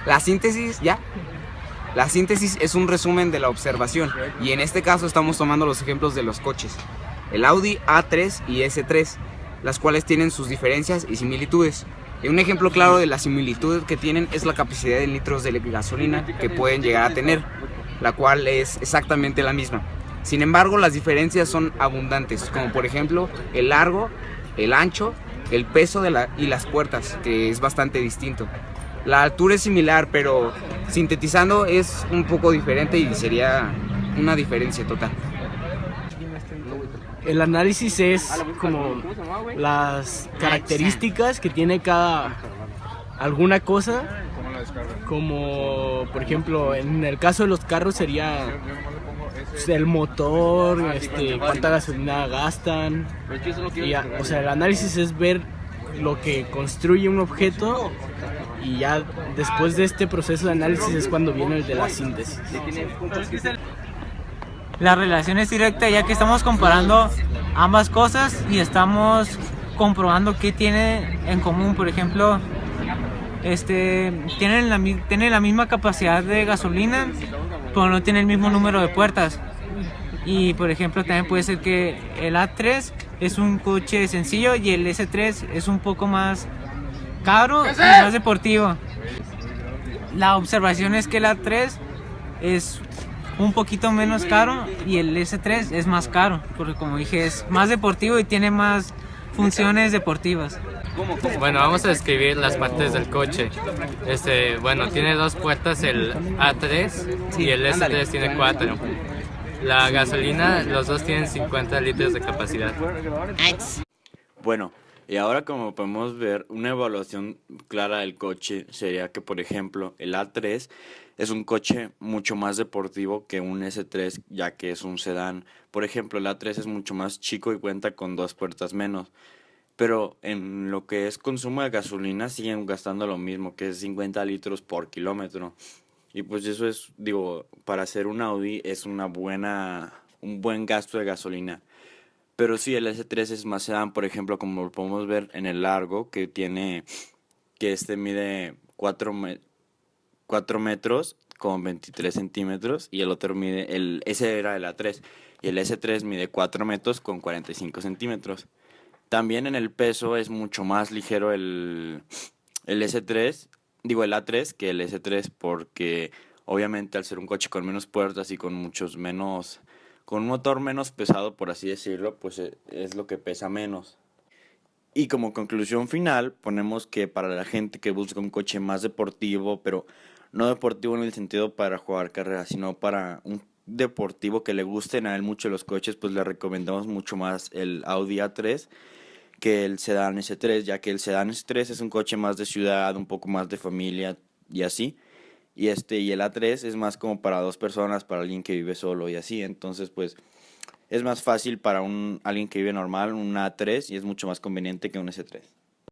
La síntesis, ¿ya? La síntesis es un resumen de la observación, y en este caso estamos tomando los ejemplos de los coches, el Audi A3 y S3, las cuales tienen sus diferencias y similitudes. Y un ejemplo claro de la similitud que tienen es la capacidad de litros de gasolina que pueden llegar a tener, la cual es exactamente la misma. Sin embargo, las diferencias son abundantes, como por ejemplo el largo, el ancho, el peso y las puertas, que es bastante distinto. La altura es similar, pero sintetizando es un poco diferente y sería una diferencia total. El análisis es como las características que tiene cada alguna cosa, como por ejemplo en el caso de los carros sería pues, el motor, cuánta gasolina gastan, o sea, el análisis es ver lo que construye un objeto, y ya después de este proceso de análisis es cuando viene el de la síntesis. La relación es directa, ya que estamos comparando ambas cosas y estamos comprobando qué tiene en común. Por ejemplo, tienen la misma capacidad de gasolina, pero no tienen el mismo número de puertas. Y por ejemplo, también puede ser que el A3 es un coche sencillo y el S3 es un poco más caro y más deportivo. La observación es que el A3 es un poquito menos caro y el S3 es más caro, porque como dije es más deportivo y tiene más funciones deportivas. Bueno, vamos a describir las partes del coche. Bueno, tiene dos puertas el A3 y el S3 tiene 4. La gasolina, los dos tienen 50 litros de capacidad. Bueno, y ahora como podemos ver, una evaluación clara del coche sería que, por ejemplo, el A3 es un coche mucho más deportivo que un S3, ya que es un sedán. Por ejemplo, el A3 es mucho más chico y cuenta con dos puertas menos. Pero en lo que es consumo de gasolina siguen gastando lo mismo, que es 50 litros por kilómetro. Y pues eso es, digo, para hacer un Audi es un buen gasto de gasolina. Pero sí, el S3 es más sedán, por ejemplo, como lo podemos ver en el largo, que mide 4 metros con 23 centímetros, y el otro ese era el A3, y el S3 mide 4 metros con 45 centímetros. También en el peso es mucho más ligero el el A3 que el S3, porque obviamente al ser un coche con menos puertas y con con un motor menos pesado, por así decirlo, pues es lo que pesa menos. Y como conclusión final, ponemos que para la gente que busca un coche más deportivo, pero no deportivo en el sentido para jugar carreras, sino para un deportivo que le gusten a él mucho los coches, pues le recomendamos mucho más el Audi A3 que el sedán S3, ya que el sedán S3 es un coche más de ciudad, un poco más de familia y así. Y el A3 es más como para dos personas, para alguien que vive solo y así. Entonces, pues es más fácil para alguien que vive normal, un A3, y es mucho más conveniente que un S3.